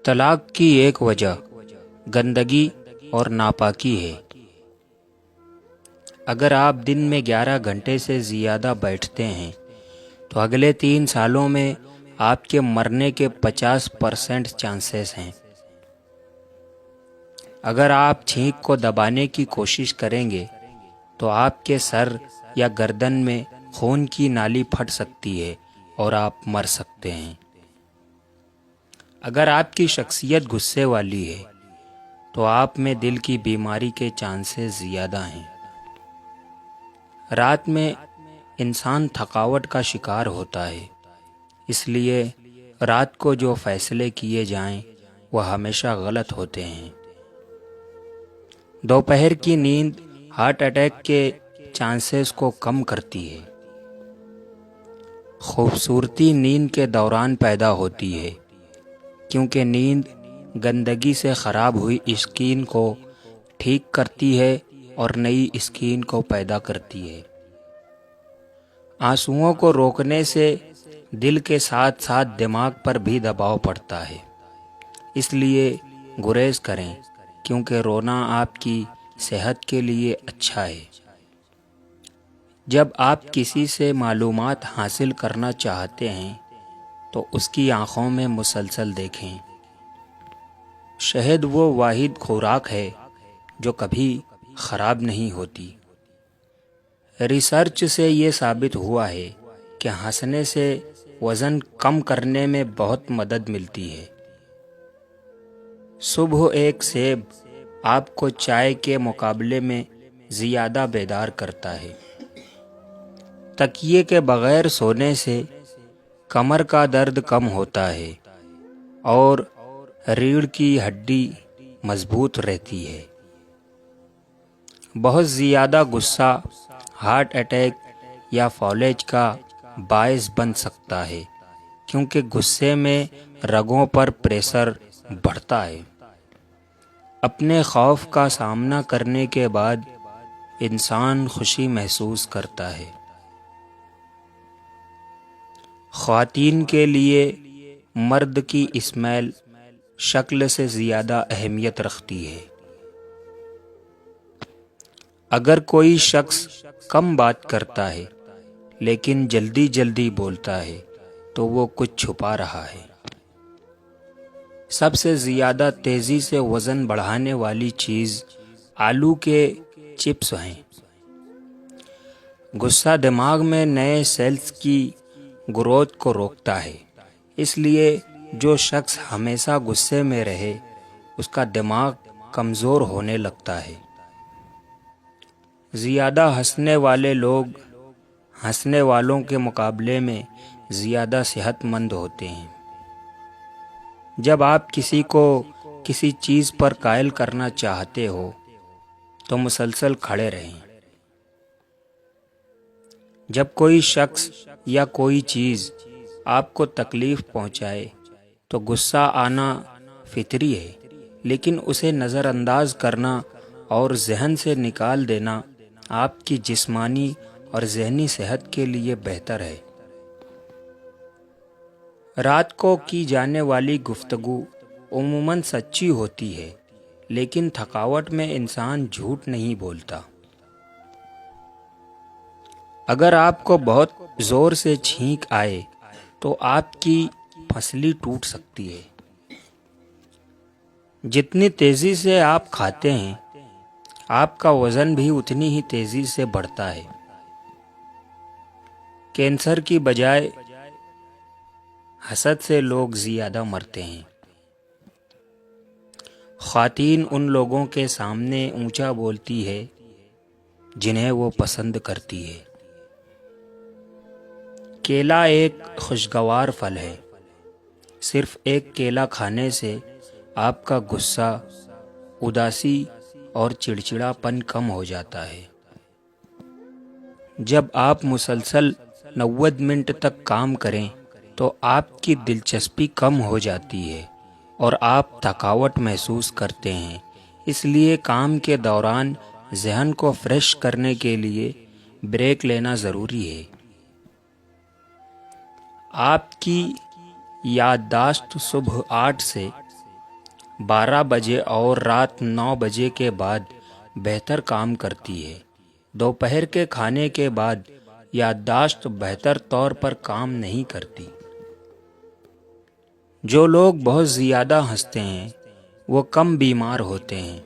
طلاق کی ایک وجہ گندگی اور ناپاکی ہے۔ اگر آپ دن میں 11 گھنٹے سے زیادہ بیٹھتے ہیں تو اگلے 3 سالوں میں آپ کے مرنے کے 50% چانسز ہیں۔ اگر آپ چھینک کو دبانے کی کوشش کریں گے تو آپ کے سر یا گردن میں خون کی نالی پھٹ سکتی ہے اور آپ مر سکتے ہیں۔ اگر آپ کی شخصیت غصے والی ہے تو آپ میں دل کی بیماری کے چانسز زیادہ ہیں۔ رات میں انسان تھکاوٹ کا شکار ہوتا ہے، اس لیے رات کو جو فیصلے کیے جائیں وہ ہمیشہ غلط ہوتے ہیں۔ دوپہر کی نیند ہارٹ اٹیک کے چانسز کو کم کرتی ہے۔ خوبصورتی نیند کے دوران پیدا ہوتی ہے، کیونکہ نیند گندگی سے خراب ہوئی اسکن کو ٹھیک کرتی ہے اور نئی اسکن کو پیدا کرتی ہے۔ آنسوؤں کو روکنے سے دل کے ساتھ ساتھ دماغ پر بھی دباؤ پڑتا ہے، اس لیے گریز کریں، کیونکہ رونا آپ کی صحت کے لیے اچھا ہے۔ جب آپ کسی سے معلومات حاصل کرنا چاہتے ہیں تو اس کی آنکھوں میں مسلسل دیکھیں۔ شہد وہ واحد خوراک ہے جو کبھی خراب نہیں ہوتی۔ ریسرچ سے یہ ثابت ہوا ہے کہ ہنسنے سے وزن کم کرنے میں بہت مدد ملتی ہے۔ صبح ایک سیب آپ کو چائے کے مقابلے میں زیادہ بیدار کرتا ہے۔ تکیے کے بغیر سونے سے کمر کا درد کم ہوتا ہے اور ریڑھ کی ہڈی مضبوط رہتی ہے۔ بہت زیادہ غصہ ہارٹ اٹیک یا فالج کا باعث بن سکتا ہے، کیونکہ غصے میں رگوں پر پریشر بڑھتا ہے۔ اپنے خوف کا سامنا کرنے کے بعد انسان خوشی محسوس کرتا ہے۔ خواتین کے لیے مرد کی اسمیل شکل سے زیادہ اہمیت رکھتی ہے۔ اگر کوئی شخص کم بات کرتا ہے لیکن جلدی جلدی بولتا ہے تو وہ کچھ چھپا رہا ہے۔ سب سے زیادہ تیزی سے وزن بڑھانے والی چیز آلو کے چپس ہیں۔ غصہ دماغ میں نئے سیلز کی گروتھ کو روکتا ہے، اس لیے جو شخص ہمیشہ غصے میں رہے اس کا دماغ کمزور ہونے لگتا ہے۔ زیادہ ہنسنے والے لوگ ہنسنے والوں کے مقابلے میں زیادہ صحت مند ہوتے ہیں۔ جب آپ کسی کو کسی چیز پر قائل کرنا چاہتے ہو تو مسلسل کھڑے رہیں۔ جب کوئی شخص یا کوئی چیز آپ کو تکلیف پہنچائے تو غصہ آنا فطری ہے، لیکن اسے نظر انداز کرنا اور ذہن سے نکال دینا آپ کی جسمانی اور ذہنی صحت کے لیے بہتر ہے۔ رات کو کی جانے والی گفتگو عموماً سچی ہوتی ہے، لیکن تھکاوٹ میں انسان جھوٹ نہیں بولتا۔ اگر آپ کو بہت زور سے چھینک آئے تو آپ کی پھسلی ٹوٹ سکتی ہے۔ جتنی تیزی سے آپ کھاتے ہیں آپ کا وزن بھی اتنی ہی تیزی سے بڑھتا ہے۔ کینسر کی بجائے حسد سے لوگ زیادہ مرتے ہیں۔ خواتین ان لوگوں کے سامنے اونچا بولتی ہے جنہیں وہ پسند کرتی ہے۔ کیلا ایک خوشگوار پھل ہے۔ صرف ایک کیلا کھانے سے آپ کا غصہ، اداسی اور چڑچڑاپن کم ہو جاتا ہے۔ جب آپ مسلسل 90 منٹ تک کام کریں تو آپ کی دلچسپی کم ہو جاتی ہے اور آپ تھکاوٹ محسوس کرتے ہیں، اس لیے کام کے دوران ذہن کو فریش کرنے کے لیے بریک لینا ضروری ہے۔ آپ کی یادداشت صبح 8 سے 12 بجے اور رات 9 بجے کے بعد بہتر کام کرتی ہے۔ دوپہر کے کھانے کے بعد یادداشت بہتر طور پر کام نہیں کرتی۔ جو لوگ بہت زیادہ ہنستے ہیں وہ کم بیمار ہوتے ہیں۔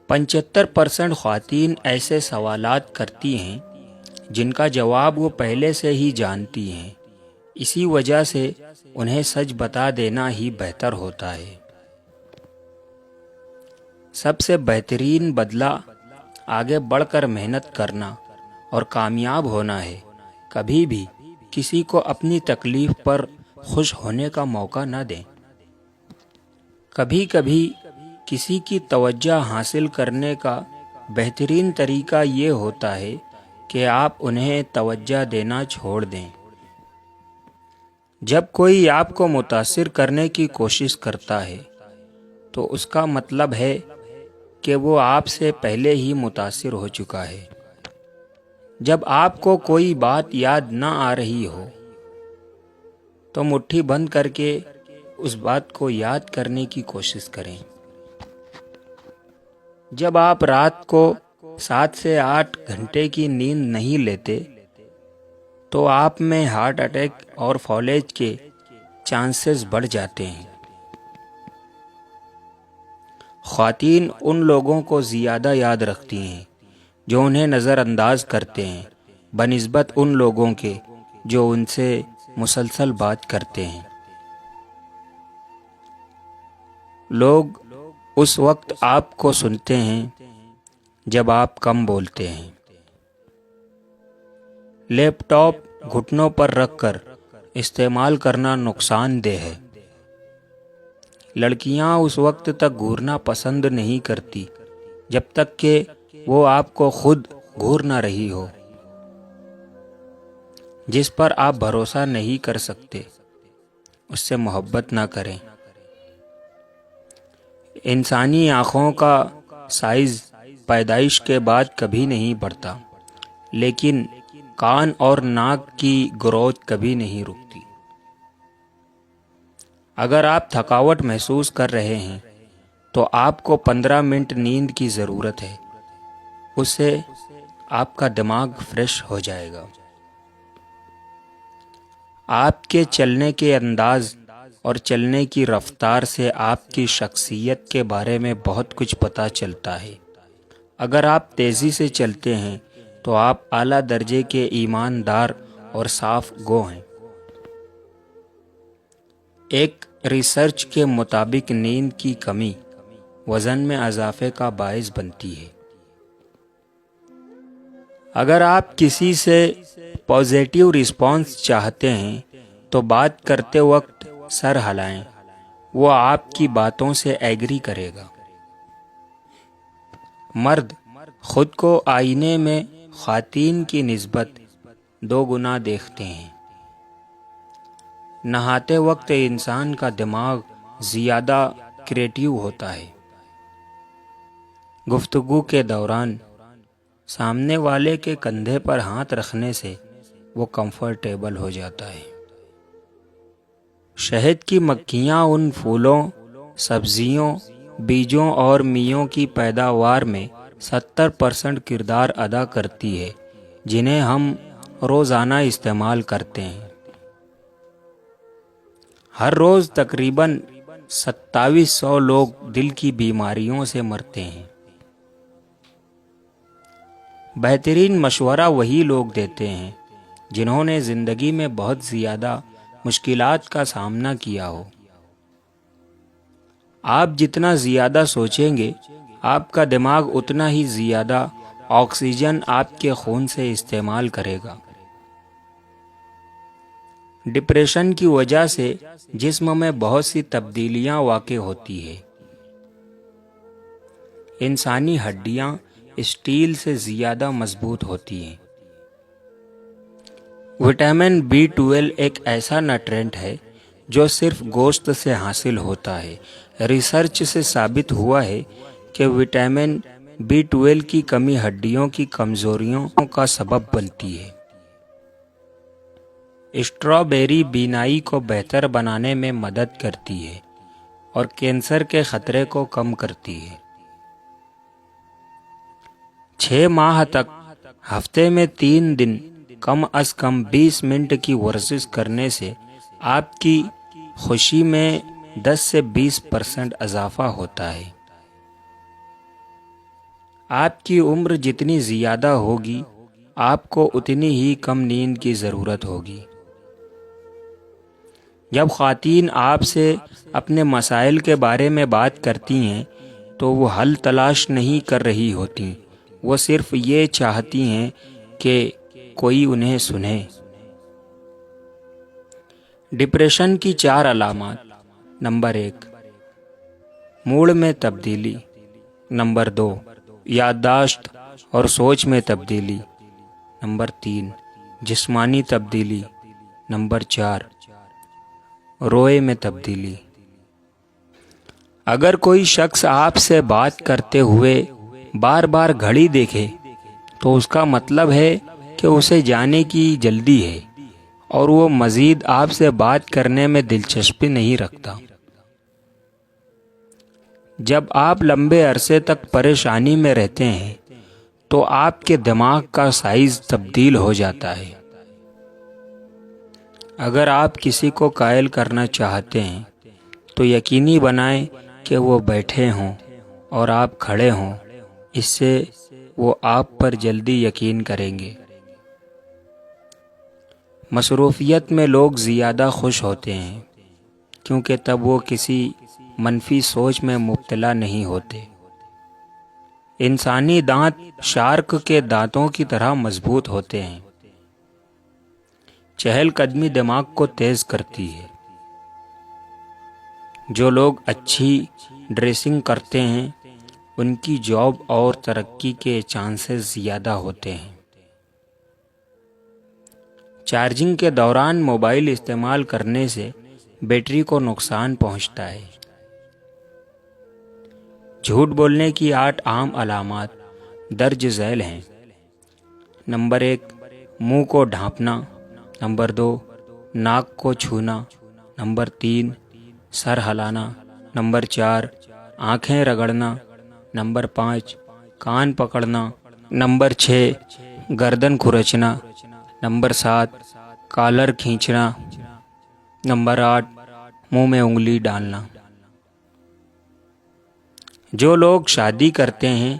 75% خواتین ایسے سوالات کرتی ہیں جن کا جواب وہ پہلے سے ہی جانتی ہیں، اسی وجہ سے انہیں سچ بتا دینا ہی بہتر ہوتا ہے۔ سب سے بہترین بدلہ آگے بڑھ کر محنت کرنا اور کامیاب ہونا ہے۔ کبھی بھی کسی کو اپنی تکلیف پر خوش ہونے کا موقع نہ دیں۔ کبھی کبھی کسی کی توجہ حاصل کرنے کا بہترین طریقہ یہ ہوتا ہے کہ آپ انہیں توجہ دینا چھوڑ دیں۔ جب کوئی آپ کو متاثر کرنے کی کوشش کرتا ہے تو اس کا مطلب ہے کہ وہ آپ سے پہلے ہی متاثر ہو چکا ہے۔ جب آپ کو کوئی بات یاد نہ آ رہی ہو تو مٹھی بند کر کے اس بات کو یاد کرنے کی کوشش کریں۔ جب آپ رات کو 7 سے 8 گھنٹے کی نیند نہیں لیتے تو آپ میں ہارٹ اٹیک اور فالج کے چانسز بڑھ جاتے ہیں۔ خواتین ان لوگوں کو زیادہ یاد رکھتی ہیں جو انہیں نظر انداز کرتے ہیں بنسبت ان لوگوں کے جو ان سے مسلسل بات کرتے ہیں۔ لوگ اس وقت آپ کو سنتے ہیں جب آپ کم بولتے ہیں۔ لیپ ٹاپ گھٹنوں پر رکھ کر استعمال کرنا نقصان دہ ہے۔ لڑکیاں اس وقت تک گھورنا پسند نہیں کرتی جب تک کہ وہ آپ کو خود گھور نہ رہی ہو۔ جس پر آپ بھروسہ نہیں کر سکتے اس سے محبت نہ کریں۔ انسانی آنکھوں کا سائز پیدائش کے بعد کبھی نہیں بڑھتا، لیکن کان اور ناک کی گروتھ کبھی نہیں رکتی۔ اگر آپ تھکاوٹ محسوس کر رہے ہیں تو آپ کو 15 منٹ نیند کی ضرورت ہے، اس سے آپ کا دماغ فریش ہو جائے گا۔ آپ کے چلنے کے انداز اور چلنے کی رفتار سے آپ کی شخصیت کے بارے میں بہت کچھ پتہ چلتا ہے۔ اگر آپ تیزی سے چلتے ہیں تو آپ اعلیٰ درجے کے ایماندار اور صاف گو ہیں۔ ایک ریسرچ کے مطابق نیند کی کمی وزن میں اضافے کا باعث بنتی ہے۔ اگر آپ کسی سے پازیٹیو رسپانس چاہتے ہیں تو بات کرتے وقت سر ہلائیں، وہ آپ کی باتوں سے ایگری کرے گا۔ مرد خود کو آئینے میں خواتین کی نسبت 2 گنا دیکھتے ہیں۔ نہاتے وقت انسان کا دماغ زیادہ کریٹیو ہوتا ہے۔ گفتگو کے دوران سامنے والے کے کندھے پر ہاتھ رکھنے سے وہ کمفرٹیبل ہو جاتا ہے۔ شہد کی مکھیاں ان پھولوں، سبزیوں، بیجوں اور میووں کی پیداوار میں 70% کردار ادا کرتی ہے جنہیں ہم روزانہ استعمال کرتے ہیں۔ ہر روز تقریباً 2700 لوگ دل کی بیماریوں سے مرتے ہیں۔ بہترین مشورہ وہی لوگ دیتے ہیں جنہوں نے زندگی میں بہت زیادہ مشکلات کا سامنا کیا ہو۔ آپ جتنا زیادہ سوچیں گے، آپ کا دماغ اتنا ہی زیادہ آکسیجن آپ کے خون سے استعمال کرے گا۔ ڈپریشن کی وجہ سے جسم میں بہت سی تبدیلیاں واقع ہوتی ہیں۔ انسانی ہڈیاں اسٹیل سے زیادہ مضبوط ہوتی ہیں۔ وٹامن B12 ایک ایسا نیوٹرینٹ ہے جو صرف گوشت سے حاصل ہوتا ہے۔ ریسرچ سے ثابت ہوا ہے کہ وٹامن B12 کی کمی ہڈیوں کی کمزوریوں کا سبب بنتی ہے۔ اسٹرابیری بینائی کو بہتر بنانے میں مدد کرتی ہے۔ اور کینسر کے خطرے کو کم کرتی ہے۔ 6 ماہ تک ہفتے میں 3 دن کم از کم 20 منٹ کی ورزش کرنے سے آپ کی خوشی میں 10 سے 20% اضافہ ہوتا ہے۔ آپ کی عمر جتنی زیادہ ہوگی آپ کو اتنی ہی کم نیند کی ضرورت ہوگی۔ جب خواتین آپ سے اپنے مسائل کے بارے میں بات کرتی ہیں تو وہ حل تلاش نہیں کر رہی ہوتیں، وہ صرف یہ چاہتی ہیں کہ کوئی انہیں سنے۔ ڈپریشن کی 4 علامات۔ نمبر 1، موڈ میں تبدیلی۔ نمبر 2، یادداشت اور سوچ میں تبدیلی۔ نمبر 3، جسمانی تبدیلی۔ نمبر 4، رویے میں تبدیلی۔ اگر کوئی شخص آپ سے بات کرتے ہوئے بار بار گھڑی دیکھے تو اس کا مطلب ہے کہ اسے جانے کی جلدی ہے اور وہ مزید آپ سے بات کرنے میں دلچسپی نہیں رکھتا۔ جب آپ لمبے عرصے تک پریشانی میں رہتے ہیں تو آپ کے دماغ کا سائز تبدیل ہو جاتا ہے۔ اگر آپ کسی کو قائل کرنا چاہتے ہیں تو یقینی بنائیں کہ وہ بیٹھے ہوں اور آپ کھڑے ہوں، اس سے وہ آپ پر جلدی یقین کریں گے۔ مصروفیت میں لوگ زیادہ خوش ہوتے ہیں کیونکہ تب وہ کسی منفی سوچ میں مبتلا نہیں ہوتے۔ انسانی دانت شارک کے دانتوں کی طرح مضبوط ہوتے ہیں۔ چہل قدمی دماغ کو تیز کرتی ہے۔ جو لوگ اچھی ڈریسنگ کرتے ہیں ان کی جاب اور ترقی کے چانسز زیادہ ہوتے ہیں۔ چارجنگ کے دوران موبائل استعمال کرنے سے بیٹری کو نقصان پہنچتا ہے۔ جھوٹ بولنے کی 8 عام علامات درج ذیل ہیں۔ نمبر 1، منہ کو ڈھانپنا۔ نمبر 2، ناک کو چھونا۔ نمبر 3، سر ہلانا۔ نمبر 4، آنکھیں رگڑنا۔ نمبر 5، کان پکڑنا۔ نمبر 6، گردن کھرچنا۔ نمبر 7، کالر کھینچنا۔ نمبر 8، منہ میں انگلی ڈالنا۔ جو لوگ شادی کرتے ہیں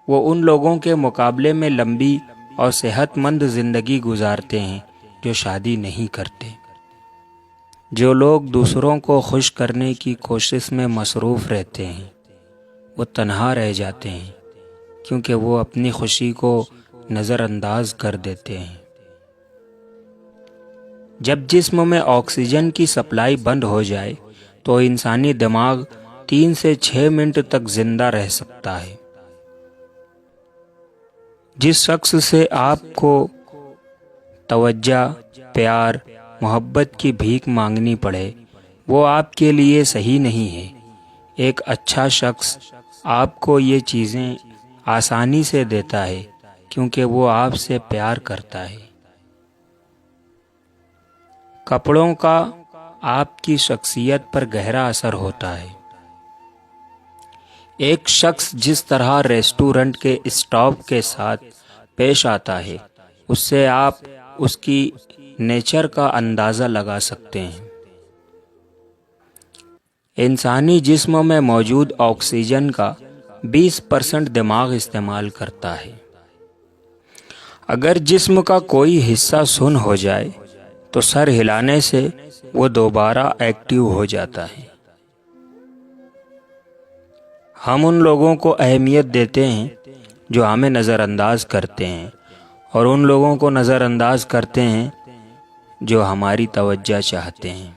وہ ان لوگوں کے مقابلے میں لمبی اور صحت مند زندگی گزارتے ہیں جو شادی نہیں کرتے۔ جو لوگ دوسروں کو خوش کرنے کی کوشش میں مصروف رہتے ہیں وہ تنہا رہ جاتے ہیں کیونکہ وہ اپنی خوشی کو نظر انداز کر دیتے ہیں۔ جب جسم میں آکسیجن کی سپلائی بند ہو جائے تو انسانی دماغ 3 سے 6 منٹ تک زندہ رہ سکتا ہے۔ جس شخص سے آپ کو توجہ، پیار، محبت کی بھیک مانگنی پڑے وہ آپ کے لیے صحیح نہیں ہے۔ ایک اچھا شخص آپ کو یہ چیزیں آسانی سے دیتا ہے کیونکہ وہ آپ سے پیار کرتا ہے۔ کپڑوں کا آپ کی شخصیت پر گہرا اثر ہوتا ہے۔ ایک شخص جس طرح ریسٹورنٹ کے اسٹاف کے ساتھ پیش آتا ہے اس سے آپ اس کی نیچر کا اندازہ لگا سکتے ہیں۔ انسانی جسم میں موجود آکسیجن کا 20% دماغ استعمال کرتا ہے۔ اگر جسم کا کوئی حصہ سن ہو جائے تو سر ہلانے سے وہ دوبارہ ایکٹیو ہو جاتا ہے۔ ہم ان لوگوں کو اہمیت دیتے ہیں جو ہمیں نظر انداز کرتے ہیں اور ان لوگوں کو نظر انداز کرتے ہیں جو ہماری توجہ چاہتے ہیں۔